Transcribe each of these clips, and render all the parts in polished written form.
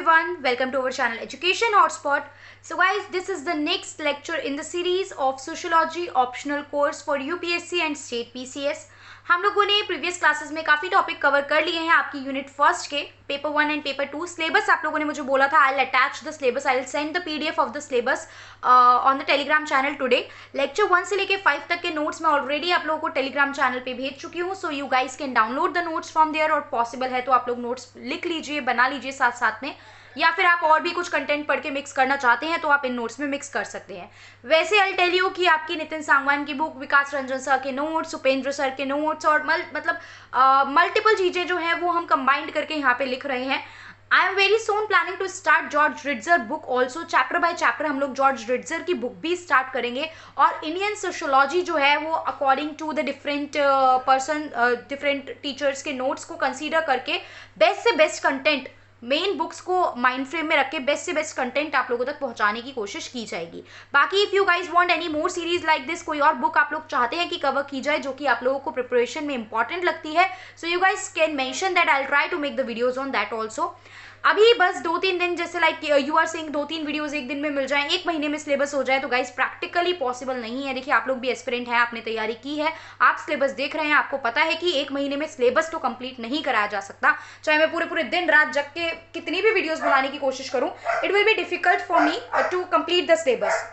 everyone, welcome to our channel Education Hotspot. So guys, this is the next lecture in the series of Sociology optional course for UPSC and State PCS. हम लोगों ने previous classes में काफ़ी topic cover कर लिए हैं आपकी unit first के पेपर 1 एंड पेपर 2 सिलेबस आप लोगों ने मुझे बोला था I will attach the syllabus, I will send the PDF of the syllabus on the Telegram channel today. Lecture 1 से लेके 5 तक के नोट्स मैं ऑलरेडी आप लोगों को टेलीग्राम चैनल पे भेज चुकी हूँ, so you guys can download the notes from there, और पॉसिबल है तो आप लोग नोट्स लिख लीजिए, बना लीजिए साथ साथ में, या फिर आप और भी कुछ कंटेंट पढ़ के मिक्स करना चाहते हैं तो आप इन नोट्स में मिक्स कर सकते हैं। वैसे आई टेल यू कि आपकी नितिन सांगवान की बुक, विकास रंजन सर के नोट्स, उपेंद्र सर के नोट्स और मल्टीपल चीज़ें जो हैं वो हम कंबाइंड करके यहाँ पे लिख रहे हैं। I am very soon planning to start George Ritzer book also, chapter by chapter हम लोग जॉर्ज रिट्जर की बुक भी स्टार्ट करेंगे, और इंडियन सोशोलॉजी जो है वो according to the different different teachers के नोट्स को कंसीडर करके बेस्ट से बेस्ट कंटेंट, मेन बुक्स को माइंड फ्रेम में रख के बेस्ट से बेस्ट कंटेंट आप लोगों तक पहुंचाने की कोशिश की जाएगी। बाकी if you guys want any more series like this, कोई और बुक आप लोग चाहते हैं कि कवर की जाए जो कि आप लोगों को प्रिपरेशन में इंपॉर्टेंट लगती है, so you guys can mention that, I will try to make the videos on that also. अभी बस 2-3 दिन, जैसे like you are saying 2-3 videos एक दिन में मिल जाएं, एक महीने में सिलेबस हो जाए, तो गाइस प्रैक्टिकली पॉसिबल नहीं है। देखिए आप लोग भी एस्पिरेंट हैं, आपने तैयारी की है, आप सिलेबस देख रहे हैं, आपको पता है कि एक महीने में सिलेबस तो कंप्लीट नहीं कराया जा सकता। चाहे मैं पूरे पूरे दिन रात जग के कितनी भी वीडियोस बनाने की कोशिश करूं, it will be difficult for me to complete the syllabus.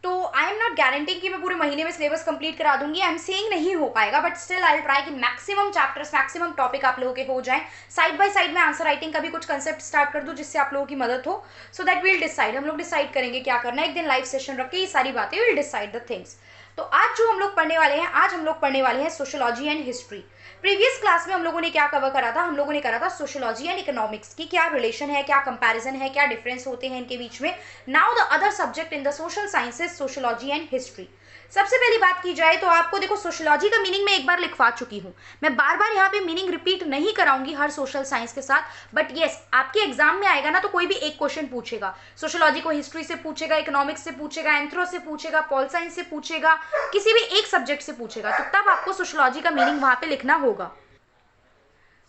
तो आई एम नॉट गारंटिंग कि मैं पूरे महीने में सिलेबस कंप्लीट करा दूंगी, आई एम सेइंग नहीं हो पाएगा, but still I will try कि मैक्सिमम चैप्टर्स, मैक्सिमम टॉपिक आप लोगों के हो जाएं। साइड बाय साइड में आंसर राइटिंग का भी कुछ कंसेप्ट स्टार्ट कर दूं जिससे आप लोगों की मदद हो, सो दैट विल डिसाइड, हम लोग डिसाइड करेंगे क्या करना है। एक दिन लाइव सेशन रख के ये सारी बातें विल डिसाइड द थिंग्स। तो आज जो हम लोग पढ़ने वाले हैं, आज हम लोग पढ़ने वाले हैं sociology and history. Previous class में हम लोगों ने क्या कवर करा था, हम लोगों ने करा था सोशोलॉजी एंड इकोनॉमिक्स की क्या रिलेशन है, क्या कंपैरिजन है, क्या डिफरेंस होते हैं इनके बीच में। Now the other subject in the social sciences, sociology and history. सबसे पहली बात की जाए तो आपको देखो सोशोलॉजी का मीनिंग मैं एक बार लिखवा चुकी हूँ, मैं बार बार यहाँ पे मीनिंग रिपीट नहीं कराऊंगी हर सोशल साइंस के साथ, बट येस आपके एग्जाम में आएगा ना तो कोई भी एक क्वेश्चन पूछेगा, सोशोलॉजी को हिस्ट्री से पूछेगा, इकोनॉमिक्स से पूछेगा, एंथ्रो से पूछेगा, पॉल साइंस से पूछेगा, किसी भी एक सब्जेक्ट से पूछेगा, तो तब आपको सोशोलॉजी का मीनिंग वहां पे लिखना होगा।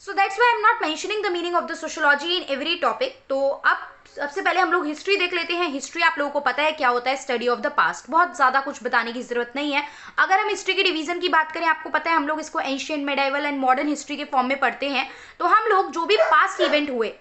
So that's why I'm not mentioning the meaning of the sociology in every topic। तो अब सबसे पहले हम लोग हिस्ट्री देख लेते हैं। हिस्ट्री आप लोगों को पता है क्या होता है, स्टडी ऑफ द पास्ट, बहुत ज़्यादा कुछ बताने की जरूरत नहीं है। अगर हम हिस्ट्री की डिवीजन की बात करें, आपको पता है हम लोग इसको ancient, medieval and modern history के फॉर्म में पढ़ते हैं। तो हम लोग जो भी पास्ट इवेंट हुए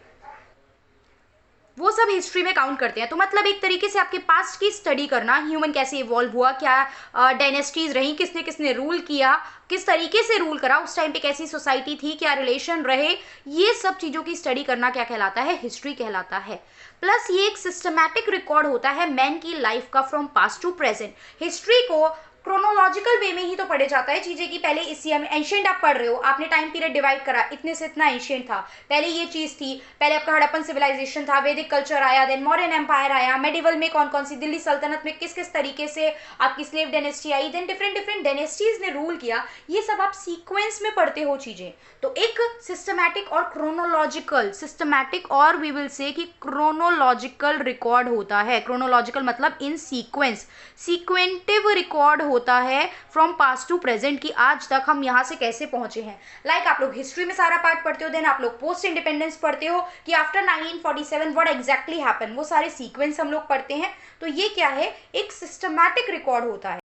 वो सब हिस्ट्री में काउंट करते हैं। तो मतलब एक तरीके से आपके पास्ट की स्टडी करना, ह्यूमन कैसे इवॉल्व हुआ, क्या डायनेस्टीज रही, किसने किसने रूल किया, किस तरीके से रूल करा, उस टाइम पे कैसी सोसाइटी थी, क्या रिलेशन रहे, ये सब चीज़ों की स्टडी करना क्या कहलाता है, हिस्ट्री कहलाता है। प्लस ये एक सिस्टमैटिक रिकॉर्ड होता है मैन की लाइफ का from past to present. History को क्रोनोलॉजिकल वे में ही तो पढ़े जाता है चीजें कि पहले इसी हम एंशिएंट आप पढ़ रहे हो, आपने टाइम पीरियड डिवाइड करा, इतने से इतना एंशिएंट था, पहले ये चीज थी, पहले आपका हड़प्पन सिविलाइजेशन था, वैदिक कल्चर आया, देन मॉडर्न एम्पायर आया, मेडिवल में कौन कौन सी, दिल्ली सल्तनत में किस किस तरीके से आपकी स्लेव डायनेस्टी आई, देन डिफरेंट डिफरेंट डायनेस्टीज ने रूल किया, ये सब आप सीक्वेंस में पढ़ते हो चीजें। तो एक सिस्टमैटिक और क्रोनोलॉजिकल, सिस्टमैटिक और वी विल से कि क्रोनोलॉजिकल रिकॉर्ड होता है। क्रोनोलॉजिकल मतलब इन सीक्वेंस, सीक्वेंटिव रिकॉर्ड होता है फ्रॉम पास्ट टू प्रेजेंट कि आज तक हम यहाँ से कैसे पहुंचे हैं। लाइक आप लोग हिस्ट्री में सारा पार्ट पढ़ते हो, देन आप लोग पोस्ट इंडिपेंडेंस पढ़ते हो कि आफ्टर 1947 व्हाट एग्जैक्टली हैपन, वो सारे सीक्वेंस हम लोग पढ़ते हैं। तो ये क्या है, एक सिस्टमैटिक रिकॉर्ड होता है।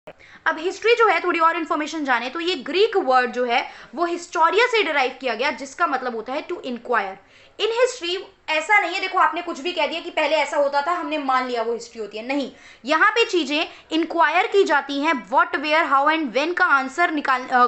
अब हिस्ट्री जो है, थोड़ी और इन्फॉर्मेशन जाने तो ये ग्रीक वर्ड जो है वो हिस्टोरिया से डिराइव किया गया, जिसका मतलब होता है टू इंक्वायर। इन हिस्ट्री ऐसा नहीं है, देखो आपने कुछ भी कह दिया कि पहले ऐसा होता था, हमने मान लिया वो हिस्ट्री होती है, नहीं, यहाँ पे चीजें इंक्वायर की जाती हैं, what, where, how and when का आंसर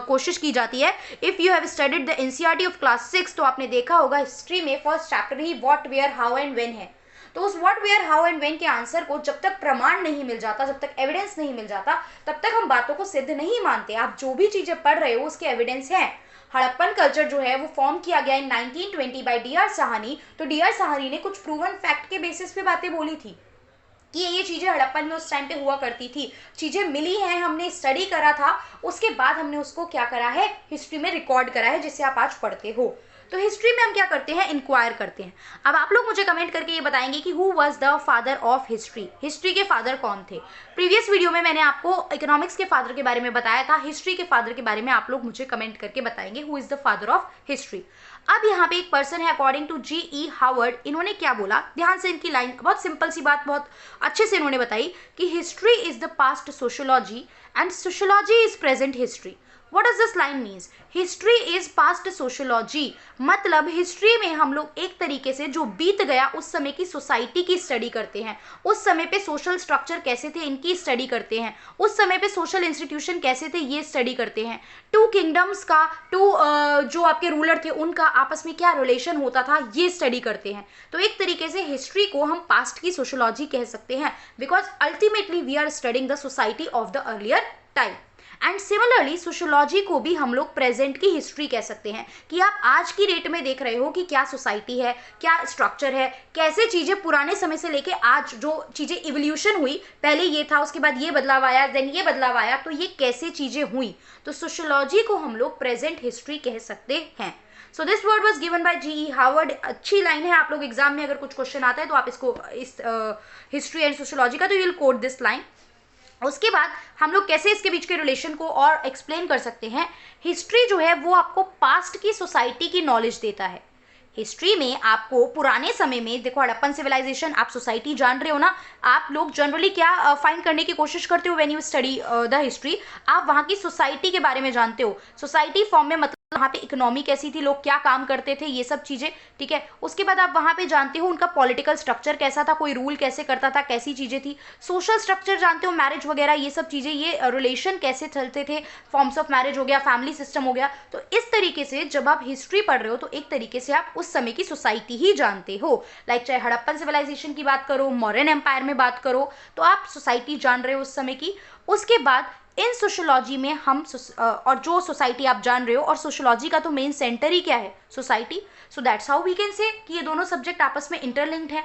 कोशिश की जाती है। If you have studied the NCERT of class 6 तो आपने देखा होगा हिस्ट्री में फर्स्ट चैप्टर ही what, where, how and when है। तो उस what, where, how and when के आंसर को जब तक प्रमाण नहीं मिल जाता, जब तक एविडेंस नहीं मिल जाता, तब तक हम बातों को सिद्ध नहीं मानते। आप जो भी चीजें पढ़ रहे हो उसके एविडेंस हैं। हड़प्पन कल्चर जो है वो फॉर्म किया गया इन 1920 बाय डी आर साहनी। तो डी आर साहनी ने कुछ प्रूवन फैक्ट के बेसिस पे बातें बोली थी कि ये चीज़ें हड़प्पन में उस टाइम पे हुआ करती थी, चीज़ें मिली हैं, हमने स्टडी करा था, उसके बाद हमने उसको क्या करा है, हिस्ट्री में रिकॉर्ड करा है, जिसे आप आज पढ़ते हो। तो हिस्ट्री में हम क्या करते हैं, इंक्वायर करते हैं। अब आप लोग मुझे कमेंट करके ये बताएंगे कि who was the father of history, history के फादर कौन थे। प्रीवियस वीडियो में मैंने आपको इकोनॉमिक्स के फादर के बारे में बताया था, हिस्ट्री के फादर के बारे में आप लोग मुझे कमेंट करके बताएंगे who is the father of history. अब यहाँ पे एक पर्सन है अकॉर्डिंग टू G.E. हावर्ड, इन्होंने क्या बोला, ध्यान से इनकी लाइन, बहुत सिंपल सी बात बहुत अच्छे से इन्होंने बताई कि history is the past sociology and sociology is present history. What does this line means? History is past sociology, मतलब हिस्ट्री में हम लोग एक तरीके से जो बीत गया उस समय की सोसाइटी की स्टडी करते हैं, उस समय पे सोशल स्ट्रक्चर कैसे थे इनकी स्टडी करते हैं, उस समय पे सोशल इंस्टीट्यूशन कैसे थे ये स्टडी करते हैं, टू किंगडम्स का जो आपके रूलर थे उनका आपस में क्या रिलेशन होता था ये स्टडी करते हैं। तो एक तरीके से हिस्ट्री को हम पास्ट की सोशियोलॉजी कह सकते हैं, because ultimately we are studying the society of the earlier time. And similarly sociology को भी हम लोग प्रेजेंट की हिस्ट्री कह सकते हैं कि आप आज की डेट में देख रहे हो कि क्या सोसाइटी है, क्या स्ट्रक्चर है, कैसे चीज़ें पुराने समय से लेके आज जो चीज़ें इवोल्यूशन हुई, पहले ये था उसके बाद ये बदलाव आया देन ये बदलाव आया, तो ये कैसे चीज़ें हुई, तो सोशियोलॉजी को हम लोग प्रेजेंट हिस्ट्री कह सकते हैं। So this word was given by G.E. Howard. अच्छी लाइन है, आप लोग एग्जाम में अगर कुछ क्वेश्चन आता है तो आप इसको इस हिस्ट्री एंड सोशियोलॉजी का तो you will quote this line. उसके बाद हम लोग कैसे इसके बीच के रिलेशन को और एक्सप्लेन कर सकते हैं। हिस्ट्री जो है वो आपको पास्ट की सोसाइटी की नॉलेज देता है। हिस्ट्री में आपको पुराने समय में, देखो हड़प्पन सिविलाइजेशन, आप सोसाइटी जान रहे हो ना, आप लोग जनरली क्या फाइंड करने की कोशिश करते हो when you study the history, आप वहाँ की सोसाइटी के बारे में जानते हो। सोसाइटी फॉर्म में मतलब वहाँ पे इकोनॉमी कैसी थी, लोग क्या काम करते थे, ये सब चीज़ें, ठीक है। उसके बाद आप वहाँ पे जानते हो उनका पॉलिटिकल स्ट्रक्चर कैसा था, कोई रूल कैसे करता था, कैसी चीज़ें थी, सोशल स्ट्रक्चर जानते हो, मैरिज वगैरह ये सब चीज़ें, ये रिलेशन कैसे चलते थे, फॉर्म्स ऑफ मैरिज हो गया, फैमिली सिस्टम हो गया। तो इस तरीके से जब आप हिस्ट्री पढ़ रहे हो तो एक तरीके से आप उस समय की सोसाइटी ही जानते हो। लाइक चाहे हड़प्पन सिविलाइजेशन की बात करो, मॉडर्न एम्पायर में बात करो, तो आप सोसाइटी जान रहे हो उस समय की। उसके बाद इन सोशियोलॉजी में हम और जो सोसाइटी आप जान रहे हो, और सोशियोलॉजी का तो मेन सेंटर ही क्या है, society. So that's how we can say कि ये दोनों सब्जेक्ट आपस में इंटरलिंक्ड है।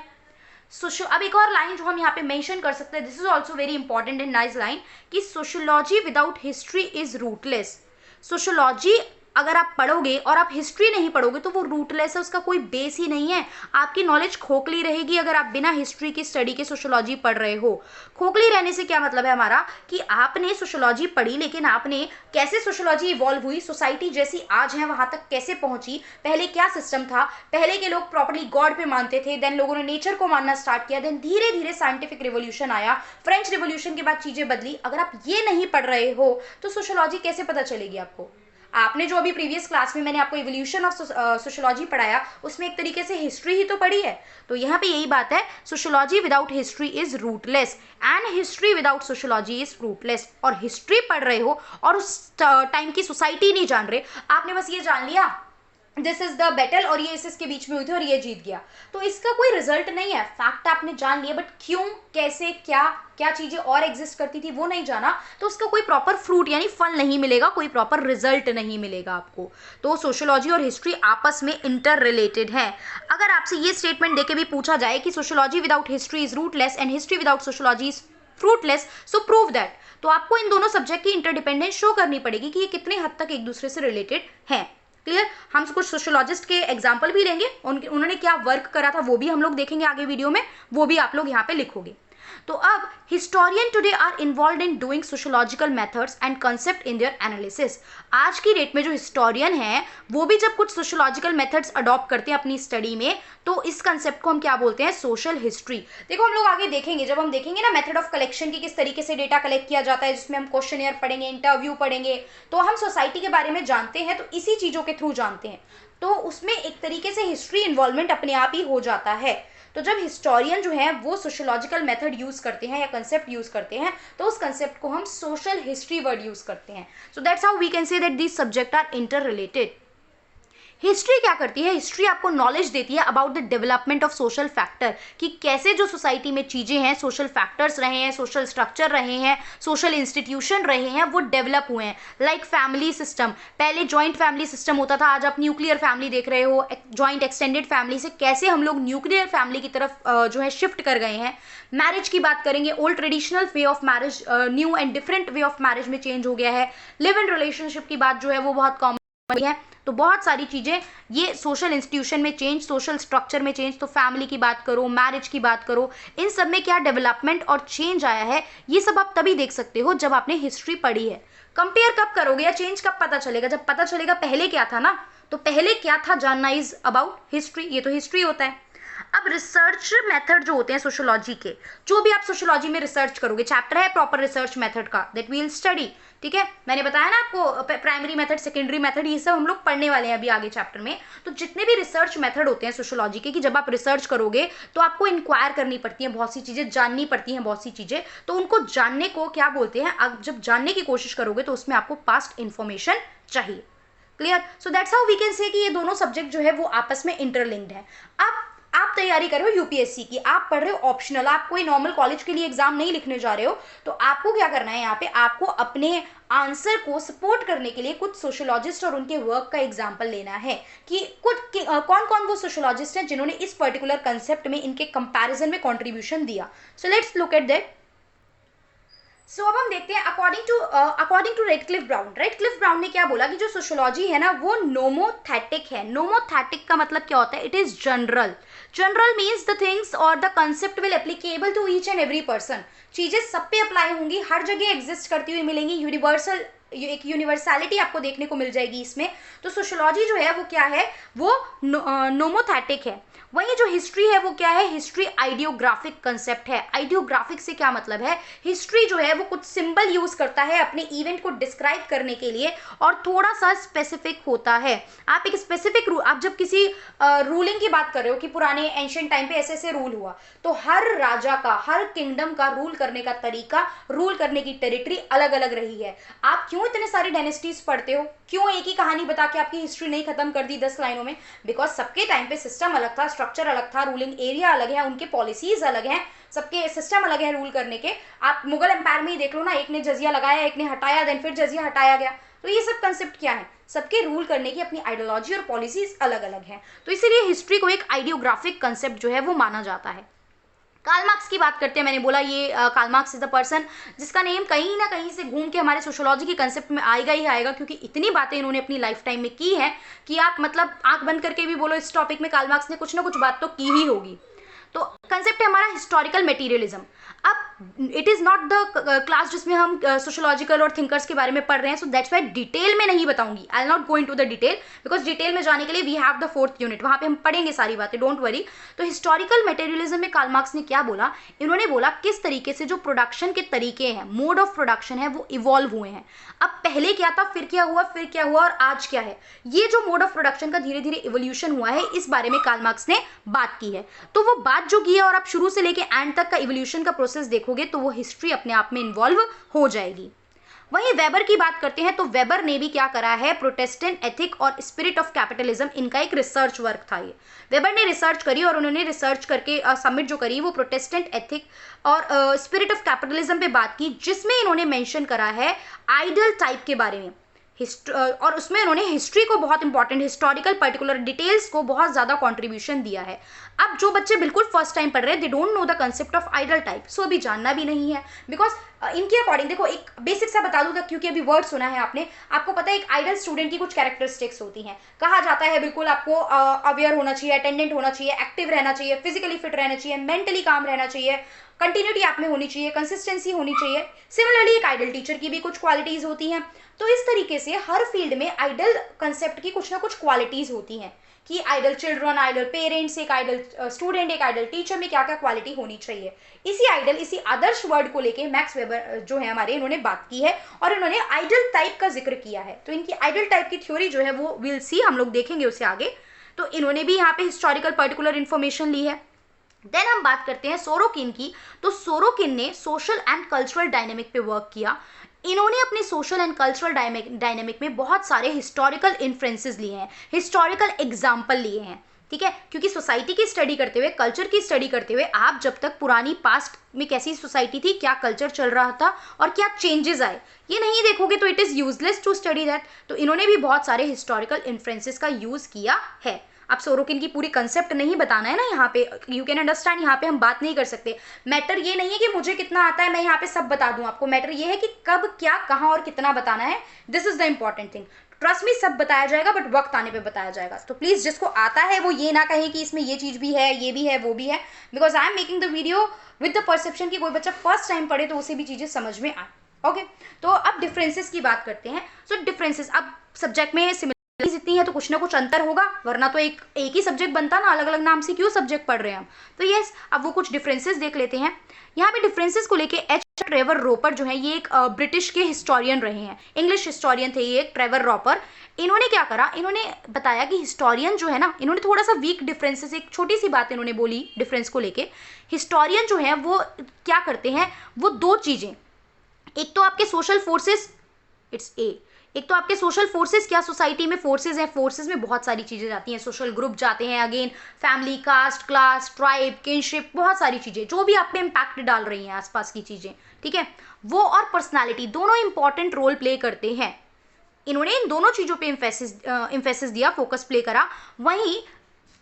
अब एक और लाइन जो हम यहाँ पे मेंशन कर सकते हैं, this is also very important and nice line, कि sociology without history is rootless. Sociology अगर आप पढ़ोगे और आप हिस्ट्री नहीं पढ़ोगे तो वो रूटलेस है, उसका कोई बेस ही नहीं है। आपकी नॉलेज खोखली रहेगी अगर आप बिना हिस्ट्री की स्टडी के सोशियोलॉजी पढ़ रहे हो। खोखली रहने से क्या मतलब है हमारा, कि आपने सोशियोलॉजी पढ़ी लेकिन आपने कैसे सोशियोलॉजी इवॉल्व हुई, सोसाइटी जैसी आज है वहां तक कैसे पहुंची, पहले क्या सिस्टम था, पहले के लोग प्रॉपर्ली गॉड पे मानते थे, देन लोगों ने नेचर को मानना स्टार्ट किया, देन धीरे धीरे साइंटिफिक रिवोल्यूशन आया, फ्रेंच रिवोल्यूशन के बाद चीजें बदली। अगर आप ये नहीं पढ़ रहे हो तो सोशियोलॉजी कैसे पता चलेगी आपको। आपने जो अभी प्रीवियस क्लास में मैंने आपको इवोल्यूशन ऑफ सोशियोलॉजी पढ़ाया, उसमें एक तरीके से हिस्ट्री ही तो पढ़ी है। तो यहाँ पे यही बात है, sociology without history is rootless and history without sociology is fruitless. और हिस्ट्री पढ़ रहे हो और उस टाइम की सोसाइटी नहीं जान रहे, आपने बस ये जान लिया दिस इज द बैटल और ये इसके बीच में हुई थी और ये जीत गया, तो इसका कोई रिजल्ट नहीं है। फैक्ट आपने जान लिया, बट क्यों, कैसे, क्या क्या चीजें और एग्जिस्ट करती थी वो नहीं जाना, तो उसका कोई प्रॉपर फ्रूट यानी फल नहीं मिलेगा, कोई प्रॉपर रिजल्ट नहीं मिलेगा आपको। तो सोशियोलॉजी और हिस्ट्री आपस में इंटर रिलेटेड है। अगर आपसे ये स्टेटमेंट देके भी पूछा जाए कि sociology without history is rootless and history without sociology is fruitless, so prove that, तो आपको इन दोनों सब्जेक्ट की इंटरडिपेंडेंस शो करनी पड़ेगी कि ये कितने हद तक एक दूसरे से रिलेटेड है। क्लियर। हम कुछ सोशियोलॉजिस्ट के एग्जाम्पल भी लेंगे, उन्होंने क्या वर्क करा था वो भी हम लोग देखेंगे आगे वीडियो में, वो भी आप लोग यहाँ पे लिखोगे। तो अब historian today are involve in doing sociological methods and concept in their analysis. आज की डेट में जो हिस्टोरियन है वो भी जब कुछ सोशियोलॉजिकल मेथड्स अडॉप्ट करते हैं अपनी स्टडी में, तो इस कंसेप्ट को हम क्या बोलते हैं, सोशल हिस्ट्री। देखो हम लोग आगे देखेंगे, जब हम देखेंगे ना मेथड ऑफ कलेक्शन की, किस तरीके से डेटा कलेक्ट किया जाता है, जिसमें हम क्वेश्चनियर पढ़ेंगे, इंटरव्यू पढ़ेंगे, तो हम सोसाइटी के बारे में जानते हैं, तो इसी चीज़ों के थ्रू जानते हैं, तो उसमें एक तरीके से हिस्ट्री इन्वॉल्वमेंट अपने आप ही हो जाता है। तो जब हिस्टोरियन जो है वो सोशियोलॉजिकल मेथड यूज करते हैं या कंसेप्ट यूज करते हैं, तो उस कंसेप्ट को हम सोशल हिस्ट्री वर्ड यूज करते हैं। So that's how we can say that these subject are inter related. History क्या करती है, हिस्ट्री आपको नॉलेज देती है about the development of social factor, कि कैसे जो सोसाइटी में चीज़ें हैं, सोशल फैक्टर्स रहे हैं, सोशल स्ट्रक्चर रहे हैं, सोशल इंस्टीट्यूशन रहे हैं, वो डेवलप हुए हैं। लाइक फैमिली सिस्टम, पहले जॉइंट फैमिली सिस्टम होता था, आज आप न्यूक्लियर फैमिली देख रहे हो। जॉइंट एक्सटेंडेड फैमिली से कैसे हम लोग न्यूक्लियर फैमिली की तरफ जो है शिफ्ट कर गए हैं। मैरिज की बात करेंगे, old traditional way of marriage new and different way of marriage में चेंज हो गया है। लिव इन रिलेशनशिप की बात जो है वो बहुत कॉमन है। तो बहुत सारी चीज़ें, ये सोशल इंस्टीट्यूशन में चेंज, सोशल स्ट्रक्चर में चेंज, तो फैमिली की बात करो, मैरिज की बात करो, इन सब में क्या डेवलपमेंट और चेंज आया है, ये सब आप तभी देख सकते हो जब आपने हिस्ट्री पढ़ी है। कंपेयर कब करोगे या चेंज कब पता चलेगा, जब पता चलेगा पहले क्या था ना, तो पहले क्या था जानना इज अबाउट हिस्ट्री, ये तो हिस्ट्री होता है। अब रिसर्च मेथड जो होते हैं सोशियोलॉजी के, जो भी आप सोशियोलॉजी में रिसर्च करोगे, चैप्टर है प्रॉपर रिसर्च मेथड का, दैट वी विल स्टडी। ठीक है, मैंने बताया ना आपको प्राइमरी मेथड, सेकेंडरी मेथड, ये सब हम लोग पढ़ने वाले हैं अभी आगे चैप्टर में। तो जितने भी रिसर्च मेथड होते हैं सोशियोलॉजी के, कि जब आप रिसर्च करोगे तो आपको इंक्वायर करनी पड़ती है, बहुत सी चीजें जाननी पड़ती हैं, बहुत सी चीजें, तो उनको जानने को क्या बोलते हैं, आप जब जानने की कोशिश करोगे तो उसमें आपको पास्ट इंफॉर्मेशन चाहिए। Clear? So that's how we can say कि ये दोनों सब्जेक्ट जो है वो आपस में इंटरलिंक्ड है। अब आप तैयारी कर रहे हो यूपीएससी की, आप पढ़ रहे हो ऑप्शनल, आप कोई नॉर्मल कॉलेज के लिए एग्जाम नहीं लिखने जा रहे हो, तो आपको क्या करना है, यहाँ पे आपको अपने आंसर को सपोर्ट करने के लिए कुछ सोशियोलॉजिस्ट और उनके वर्क का एग्जाम्पल लेना है कि कौन कौन वो सोशियोलॉजिस्ट हैं जिन्होंने इस पर्टिकुलर कंसेप्ट में इनके कंपैरिजन में कॉन्ट्रीब्यूशन दिया। So let's look at that. So अब हम देखते हैं अकॉर्डिंग टू रेडक्लिफ ब्राउन ने क्या बोला कि जो सोशियोलॉजी है ना वो नोमोथेटिक है। नोमोथेटिक का मतलब क्या होता है, it is general means the things और the concept will applicable to each and every person. चीजें सब पे अप्लाई होंगी, हर जगह एग्जिस्ट करती हुई मिलेंगी, यूनिवर्सल, एक यूनिवर्सैलिटी आपको देखने को मिल जाएगी इसमें। तो सोशियोलॉजी जो है वो क्या है, वो नोमोथेटिक है। वहीं जो हिस्ट्री है वो क्या है, हिस्ट्री आइडियोग्राफिक कंसेप्ट है। आइडियोग्राफिक से क्या मतलब है, हिस्ट्री जो है वो कुछ सिंबल यूज करता है अपने इवेंट को डिस्क्राइब करने के लिए और थोड़ा सा स्पेसिफिक होता है। आप एक स्पेसिफिक आप जब किसी रूलिंग की बात कर रहे हो कि पुराने एंशिएंट टाइम पे ऐसे ऐसे रूल हुआ, तो हर राजा का, हर किंगडम का रूल करने का तरीका, रूल करने की टेरिटरी अलग अलग रही है। आप क्यों इतने सारे डायनेस्टीज पढ़ते हो, क्यों एक ही कहानी बता के आपकी हिस्ट्री नहीं खत्म कर दी 10 लाइनों में? बिकॉज सबके टाइम पे सिस्टम अलग था, स्ट्रक्चर अलग था, रूलिंग एरिया अलग है, उनके पॉलिसीज अलग हैं, सबके सिस्टम अलग है रूल करने के। आप मुगल एम्पायर में ही देख लो ना, एक ने जजिया लगाया, एक ने हटाया, देन फिर जजिया हटाया गया। तो ये सब कंसेप्ट क्या है, सबके रूल करने की अपनी आइडियोलॉजी और पॉलिसीज अलग अलग है। तो इसीलिए हिस्ट्री को एक आइडियोग्राफिक कंसेप्ट जो है वो माना जाता है। कार्ल मार्क्स की बात करते हैं, मैंने बोला ये Karl Marx is the person जिसका नेम कहीं ना कहीं से घूम के हमारे सोशियोलॉजी के कंसेप्ट में आएगा ही आएगा, क्योंकि इतनी बातें इन्होंने अपनी लाइफ टाइम में की है कि आप मतलब आंख बंद करके भी बोलो इस टॉपिक में कार्ल मार्क्स ने कुछ ना कुछ बात तो की ही होगी। तो कंसेप्ट है हमारा हिस्टोरिकल मटेरियलिज्म। अब it is not the class जिसमें हम सोशियोलॉजिकल और थिंकर्स के बारे में पढ़ रहे हैं, सो दैट्स वाई डिटेल में नहीं बताऊंगी, I will not go into the detail, because detail में जाने के लिए we have the 4th unit, वहां पे हम पढ़ेंगे सारी बातें, डोंट वरी। तो हिस्टोरिकल मटेरियलिज्म में कार्ल मार्क्स ने क्या बोला, इन्होंने बोला किस तरीके से जो प्रोडक्शन के तरीके हैं, मोड ऑफ प्रोडक्शन है, वो इवॉल्व हुए हैं। अब पहले क्या था, फिर क्या हुआ, फिर क्या हुआ और आज क्या है, ये जो मोड ऑफ प्रोडक्शन का धीरे धीरे इवोल्यूशन हुआ है, इस बारे में कार्ल मार्क्स ने बात की है। तो वो बात जो की है और आप शुरू से लेके एंड तक का इवोल्यूशन का प्रोसेस देखोगे तो वो हिस्ट्री अपने आप में इन्वॉल्व हो जाएगी। वहीं वेबर की बात करते हैं तो वेबर ने भी क्या करा है, प्रोटेस्टेंट एथिक और स्पिरिट ऑफ कैपिटलिज्म, इनका एक रिसर्च वर्क था ये। वेबर ने रिसर्च करी और उन्होंने रिसर्च करके सबमिट जो करी वो प्रोटेस्टेंट एथिक और स्पिरिट ऑफ कैपिटलिज्म पे बात की, जिसमें इन्होंने मेंशन करा है आइडल टाइप के बारे में। और उसमें उन्होंने हिस्ट्री को बहुत इंपॉर्टेंट, हिस्टोरिकल पर्टिकुलर डिटेल्स को बहुत ज़्यादा कंट्रीब्यूशन दिया है। अब जो बच्चे बिल्कुल फर्स्ट टाइम पढ़ रहे हैं, they don't know the concept of ideal type, so अभी जानना भी नहीं है, बिकॉज इनके अकॉर्डिंग देखो एक बेसिक सा बता दूँ, क्योंकि अभी वर्ड सुना है आपने, आपको पता है एक आइडल स्टूडेंट की कुछ कैरेक्टरिस्टिक्स होती हैं। कहा जाता है बिल्कुल आपको अवेयर होना चाहिए, अटेंडेंट होना चाहिए, एक्टिव रहना चाहिए, फिजिकली फिट रहना चाहिए, मेंटली काम रहना चाहिए, कंटिन्यूटी आप में होनी चाहिए, कंसिस्टेंसी होनी चाहिए। सिमिलरली एक आइडल टीचर की भी कुछ क्वालिटीज होती हैं। तो इस तरीके से हर फील्ड में आइडल कंसेप्ट की कुछ ना कुछ क्वालिटीज होती हैं कि आइडल चिल्ड्रन, आइडल पेरेंट्स, एक आइडल स्टूडेंट, एक आइडल टीचर में क्या क्या क्वालिटी होनी चाहिए। इसी आदर्श वर्ड को लेके मैक्स वेबर जो है हमारे, इन्होंने बात की है और इन्होंने आइडल टाइप का जिक्र किया है। तो इनकी आइडल टाइप की थ्योरी जो है वो विल सी, हम लोग देखेंगे उसे आगे। तो इन्होंने भी यहाँ पे हिस्टोरिकल पर्टिकुलर इन्फॉर्मेशन ली है। देन हम बात करते हैं सोरोकिन की। तो सोरोकिन ने सोशल एंड कल्चरल डायनेमिक पे वर्क किया। इन्होंने अपने सोशल एंड कल्चरल डायनेमिक में बहुत सारे हिस्टोरिकल इन्फ्लुएंसेस लिए हैं, हिस्टोरिकल एग्जाम्पल लिए हैं, ठीक है। क्योंकि सोसाइटी की स्टडी करते हुए, कल्चर की स्टडी करते हुए, आप जब तक पुरानी पास्ट में कैसी सोसाइटी थी, क्या कल्चर चल रहा था और क्या चेंजेस आए, ये नहीं देखोगे तो it is useless to study that. तो इन्होंने भी बहुत सारे हिस्टोरिकल इन्फ्लुएंसेस का यूज़ किया है। अब सोरोकिन की पूरी कंसेप्ट नहीं बताना है ना यहाँ पे, यू कैन अंडरस्टैंड, यहाँ पे हम बात नहीं कर सकते। मैटर ये नहीं है कि मुझे कितना आता है मैं यहाँ पे सब बता दूं आपको, मैटर ये है कि कब, क्या, कहाँ और कितना बताना है। This is the important thing. Trust me, सब बताया जाएगा बट वक्त आने पे बताया जाएगा। तो प्लीज जिसको आता है वो ये ना कहे कि इसमें ये चीज भी है, ये भी है, वो भी है, because I am making the video with the perception कि कोई बच्चा फर्स्ट टाइम पढ़े तो उसे भी चीजें समझ में आए। ओके, तो अब डिफरेंसेस की बात करते हैं। सो डिफरेंसेस, अब सब्जेक्ट में जितनी है तो कुछ ना कुछ अंतर होगा, वरना तो एक ही सब्जेक्ट बनता ना, अलग अलग नाम से क्यों सब्जेक्ट पढ़ रहे हैं हम। तो यस, अब वो कुछ डिफरेंसेस देख लेते हैं। यहाँ पे डिफरेंसेस को लेके एच ट्रेवर रोपर जो है ये एक ब्रिटिश के हिस्टोरियन रहे हैं, इंग्लिश हिस्टोरियन थे ये, ट्रेवर रोपर। इन्होंने क्या करा, इन्होंने बताया कि हिस्टोरियन जो है ना, इन्होंने थोड़ा सा वीक डिफरेंसेस, एक छोटी सी बात इन्होंने बोली डिफरेंस को लेके। हिस्टोरियन जो है वो क्या करते हैं, वो दो चीज़ें, एक तो आपके सोशल फोर्सेस, इट्स ए, एक तो आपके सोशल फोर्सेस, क्या सोसाइटी में फोर्सेस हैं, फोर्सेस में बहुत सारी चीज़ें जाती हैं, सोशल ग्रुप जाते हैं, again family, caste, class, tribe, kinship, बहुत सारी चीज़ें जो भी आप पे इम्पैक्ट डाल रही हैं आसपास की चीज़ें, ठीक है, वो और पर्सनालिटी दोनों इंपॉर्टेंट रोल प्ले करते हैं। इन्होंने इन दोनों चीज़ों पे इम्फेसिस दिया, फोकस प्ले करा। वहीं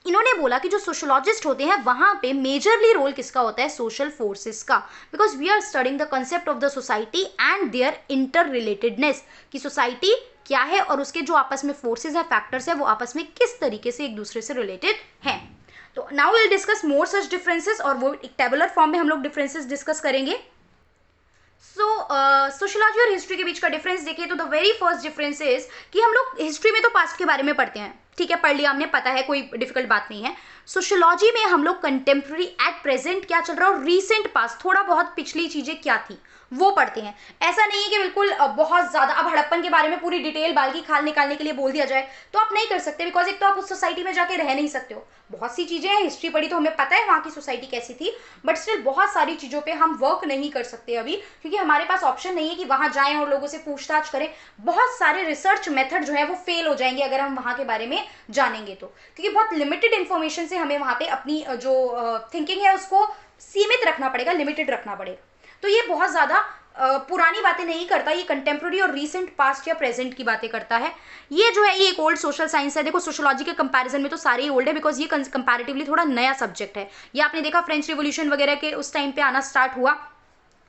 इन्होंने बोला कि जो सोशोलॉजिस्ट होते हैं वहाँ पे मेजरली रोल किसका होता है, सोशल फोर्सेस का, because we are studying the concept of the society and their inter relatedness, कि सोसाइटी क्या है और उसके जो आपस में फोर्सेस है, फैक्टर्स है, वो आपस में किस तरीके से एक दूसरे से रिलेटेड हैं। तो now will discuss more such differences, और वो एक टेबुलर फॉर्म में हम लोग डिफरेंसेस डिस्कस करेंगे। सोशोलॉजी और हिस्ट्री के बीच का डिफरेंस देखें तो the very first difference is कि हम लोग हिस्ट्री में तो पास्ट के बारे में पढ़ते हैं, ठीक है, पढ़ लिया हमने, पता है, कोई डिफिकल्ट बात नहीं है। सोशोलॉजी में हम लोग कंटेम्प्रेरी, एट प्रेजेंट क्या चल रहा है, और रीसेंट पास्ट, थोड़ा बहुत पिछली चीजें क्या थी वो पढ़ते हैं। ऐसा नहीं है कि बिल्कुल बहुत ज्यादा अब हड़प्पन के बारे में पूरी डिटेल बाल की खाल निकालने के लिए बोल दिया जाए तो आप नहीं कर सकते, बिकॉज एक तो आप उस सोसाइटी में जाके रह नहीं सकते हो, बहुत सी चीजें हैं, हिस्ट्री पढ़ी तो हमें पता है वहाँ की सोसाइटी कैसी थी, बट स्टिल बहुत सारी चीजों पे हम वर्क नहीं कर सकते अभी, क्योंकि हमारे पास ऑप्शन नहीं है कि वहाँ जाएं और लोगों से पूछताछ करें। बहुत सारे रिसर्च मेथड जो है वो फेल हो जाएंगे अगर हम वहाँ के बारे में जानेंगे तो, क्योंकि बहुत लिमिटेड इन्फॉर्मेशन से हमें वहाँ पे अपनी जो थिंकिंग है उसको सीमित रखना पड़ेगा, लिमिटेड रखना पड़ेगा। तो ये बहुत ज़्यादा पुरानी बातें नहीं करता, ये कंटेम्प्रेरी और रीसेंट पास्ट या प्रेजेंट की बातें करता है। ये जो है ये एक ओल्ड सोशल साइंस है। देखो सोशोलॉजी के कंपैरिजन में तो सारे ही ओल्ड है, बिकॉज ये कंपैरेटिवली थोड़ा नया सब्जेक्ट है। ये आपने देखा फ्रेंच रिवोल्यूशन वगैरह के उस टाइम पे आना स्टार्ट हुआ,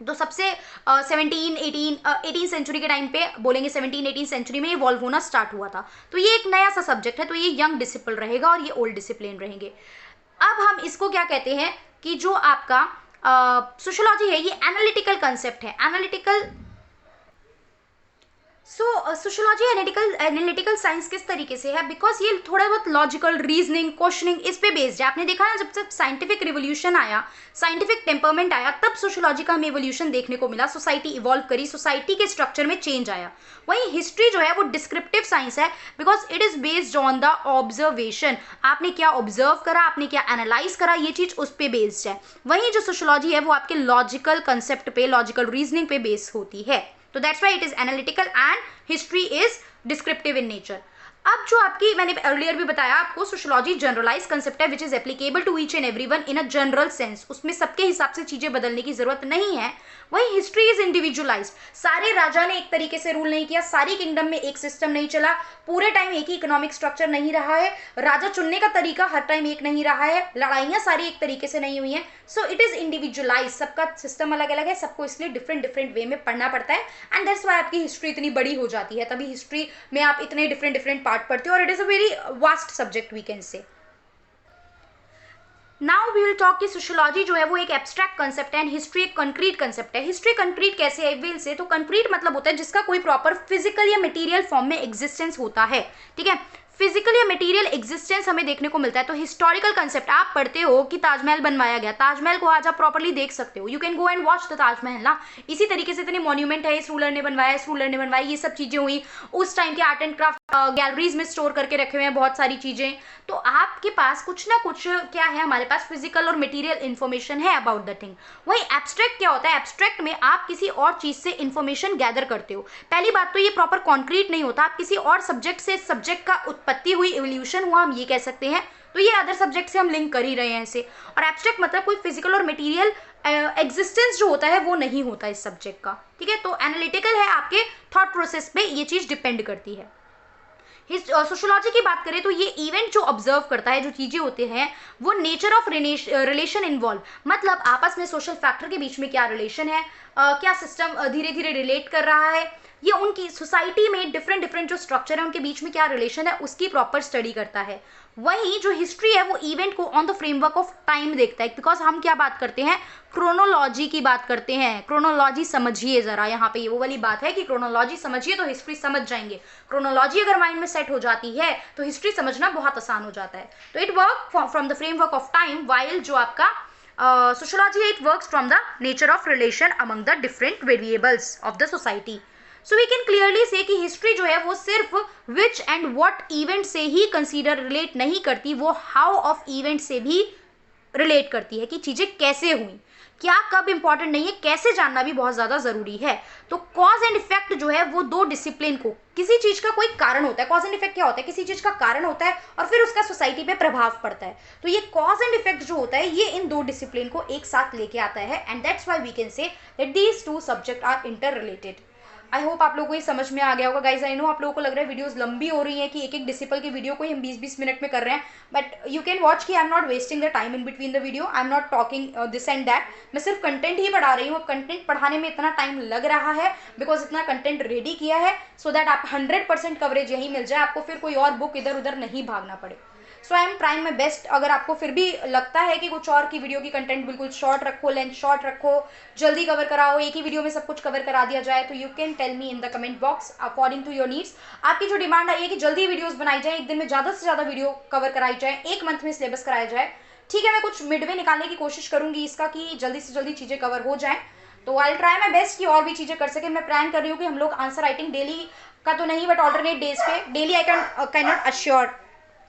तो सबसे 18 सेंचुरी के टाइम पे बोलेंगे, 17-18 सेंचुरी में इवॉल्व होना स्टार्ट हुआ था। तो ये एक नया सा सब्जेक्ट है, तो ये यंग डिसिप्लिन रहेगा और ये ओल्ड डिसिप्लिन रहेंगे। अब हम इसको क्या कहते हैं कि जो आपका सोशोलॉजी है ये एनालिटिकल कंसेप्ट है, एनालिटिकल। सोशोलॉजी एनालिटिकल साइंस किस तरीके से है, बिकॉज ये थोड़ा बहुत लॉजिकल रीजनिंग, क्वेश्चनिंग इस पे बेस्ड है। आपने देखा ना जब तक साइंटिफिक रिवोल्यूशन आया, साइंटिफिक टेम्परमेंट आया, तब सोशोलॉजी का हमें इवोल्यूशन देखने को मिला, सोसाइटी इवॉल्व करी, सोसाइटी के स्ट्रक्चर में चेंज आया। वहीं हिस्ट्री जो है वो डिस्क्रिप्टिव साइंस है, because it is based on the observation, आपने क्या ऑब्जर्व करा, आपने क्या एनालाइज करा, ये चीज उस पर बेस्ड है। वहीं जो सोशोलॉजी है वो आपके लॉजिकल कंसेप्ट पे, लॉजिकल रीजनिंग पे बेस्ड होती है। तो that's why it is analytical and history is descriptive in nature. अब जो आपकी मैंने अर्लियर भी बताया आपको, सोशोलॉजी जनरलाइज कंसेप्ट है which is applicable to each and everyone in a general sense, उसमें सबके हिसाब से चीजें बदलने की जरूरत नहीं है। वही हिस्ट्री इज इंडिविजुअलाइज्ड, सारे राजा ने एक तरीके से रूल नहीं किया, सारी किंगडम में एक सिस्टम नहीं चला, पूरे टाइम एक ही इकोनॉमिक स्ट्रक्चर नहीं रहा है, राजा चुनने का तरीका हर टाइम एक नहीं रहा है, लड़ाइयाँ सारी एक तरीके से नहीं हुई हैं। सो इट इज इंडिविजुअलाइज, सबका सिस्टम अलग अलग है, सबको इसलिए डिफरेंट डिफरेंट वे में पढ़ना पड़ता है, एंड दैट्स व्हाई आपकी हिस्ट्री इतनी बड़ी हो जाती है, तभी हिस्ट्री में आप इतने डिफरेंट डिफरेंट पार्ट पढ़ते हो, और it is a very vast subject we can say. Now we will talk कि सोशोलॉजी जो है वो एक एब्स्ट्रैक्ट कंसेप्ट है एंड हिस्ट्री एक कंक्रीट कंसेप्ट है। हिस्ट्री कंक्रीट कैसे है विल से, तो कंक्रीट मतलब होता है जिसका कोई प्रॉपर फिजिकल या मटेरियल फॉर्म में एग्जिस्टेंस होता है, ठीक है, फिजिकल या मटेरियल एग्जिस्टेंस हमें देखने को मिलता है। तो हिस्टोरिकल कंसेप्ट आप पढ़ते हो कि ताजमहल बनवाया गया, ताजमहल को आज आप प्रॉपर्ली देख सकते हो, you can go and watch the Taj Mahal ना। इसी तरीके से इतने मॉन्यूमेंट है, इस रूलर ने बनवाया, इस रूलर ने बनवाया, ये सब चीजें हुई। उस टाइम के आर्ट एंड क्राफ्ट गैलरीज में स्टोर करके रखे हुए हैं बहुत सारी चीजें। तो आपके पास कुछ ना कुछ क्या है, हमारे पास फिजिकल और मटेरियल इन्फॉर्मेशन है अबाउट द थिंग। वही एब्स्ट्रैक्ट क्या होता है, एब्स्ट्रैक्ट में आप किसी और चीज से इन्फॉर्मेशन गैदर करते हो। पहली बात तो ये प्रॉपर कॉन्क्रीट नहीं होता, आप किसी और सब्जेक्ट से सब्जेक्ट का उत्पत्ति हुई, एवोल्यूशन हुआ, हम ये कह सकते हैं। तो ये अदर सब्जेक्ट से हम लिंक कर ही रहे हैं इसे। और एब्स्ट्रैक्ट मतलब कोई फिजिकल और मटेरियल एग्जिस्टेंस जो होता है वो नहीं होता इस सब्जेक्ट का, ठीक है। तो एनालिटिकल है, आपके थॉट प्रोसेस पे ये चीज डिपेंड करती है। सोशोलॉजी की बात करें तो ये इवेंट जो ऑब्जर्व करता है, जो चीजें होते हैं वो नेचर ऑफ रिलेशन इन्वॉल्व, मतलब आपस में सोशल फैक्टर के बीच में क्या रिलेशन है, क्या सिस्टम धीरे धीरे रिलेट कर रहा है, ये उनकी सोसाइटी में डिफरेंट डिफरेंट जो स्ट्रक्चर है उनके बीच में क्या रिलेशन है, उसकी प्रॉपर स्टडी करता है। वही जो हिस्ट्री है वो इवेंट को on the framework of time देखता है, बिकॉज हम क्या बात करते हैं, क्रोनोलॉजी की बात करते हैं। क्रोनोलॉजी समझिए जरा, यहाँ पे ये वो वाली बात है कि क्रोनोलॉजी समझिए तो हिस्ट्री समझ जाएंगे। क्रोनोलॉजी अगर माइंड में सेट हो जाती है तो हिस्ट्री समझना बहुत आसान हो जाता है। तो it work from the framework of time, while जो आपका sociology it works from the nature of relation among the different variables of the society. So we can clearly say कि हिस्ट्री जो है वो सिर्फ विच एंड व्हाट इवेंट से ही consider relate नहीं करती, वो हाउ ऑफ इवेंट से भी रिलेट करती है कि चीजें कैसे हुई, क्या कब इंपॉर्टेंट नहीं है, कैसे जानना भी बहुत ज्यादा जरूरी है। तो कॉज एंड इफेक्ट जो है वो दो डिसिप्लिन को, किसी चीज का कोई कारण होता है, कॉज एंड इफेक्ट क्या होता है, किसी चीज का कारण होता है और फिर उसका सोसाइटी पे प्रभाव पड़ता है। तो ये कॉज एंड इफेक्ट जो होता है ये इन दो डिसिप्लिन को एक साथ लेके आता है, and that's why we can say that these two subject are inter related. I hope आप लोगों को ये समझ में आ गया होगा गाइज। आई नो आप लोगों को लग रहा है वीडियोस लंबी हो रही है कि एक एक डिसिपल की वीडियो को ही हम 20-20 मिनट में कर रहे हैं, बट यू कैन वॉच कि I am not wasting the time in between the video, I am not talking this and that. मैं सिर्फ कंटेंट ही पढ़ा रही हूँ। कंटेंट पढ़ाने में इतना टाइम लग रहा है बिकॉज इतना कंटेंट रेडी किया है सो दैट आप 100% कवरेज यही मिल जाए, आपको फिर कोई और बुक इधर उधर नहीं भागना पड़े। So I am trying my best. अगर आपको फिर भी लगता है कि कुछ और की वीडियो की कंटेंट बिल्कुल शॉर्ट रखो, लेंथ शॉर्ट रखो, जल्दी कवर कराओ, एक ही वीडियो में सब कुछ कवर करा दिया जाए, तो you can tell me in the comment box according to your needs. आपकी जो डिमांड आई है कि जल्दी वीडियोस बनाई जाए, एक दिन में ज़्यादा से ज़्यादा वीडियो कवर कराई जाए, एक मंथ में सिलेबस कराया जाए, ठीक है। मैं कुछ मिडवे निकालने की कोशिश करूंगी इसका कि जल्दी से जल्दी चीज़ें कवर हो जाएं। तो आई ट्राई माई बेस्ट कि और भी चीज़ें कर सके। मैं प्लान कर रही हूँ कि हम लोग आंसर राइटिंग डेली का तो नहीं बट ऑल्टरनेट डेज पे, daily I can not assure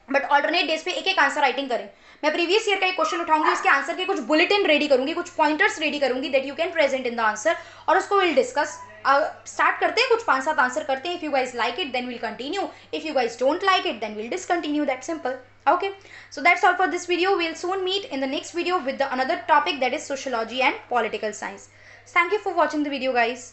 but alternate days पे एक एक आंसर राइटिंग करें। मैं प्रीवियस ईयर का एक क्वेश्चन उठाऊंगी, उसके आंसर के कुछ बुलेटिन रेडी करूंगी, कुछ पॉइंटर्स रेडी करूंगी that you can present in the answer, और उसको विल डिस्कस। स्टार्ट करते हैं, कुछ 5-7 आंसर करते हैं। If you guys like it then will continue, if you guys don't like it then will discontinue, that simple. Okay, so that's all for this video. We'll soon meet in the next video with the another topic, that is sociology and political science. Thank you for watching the video, guys.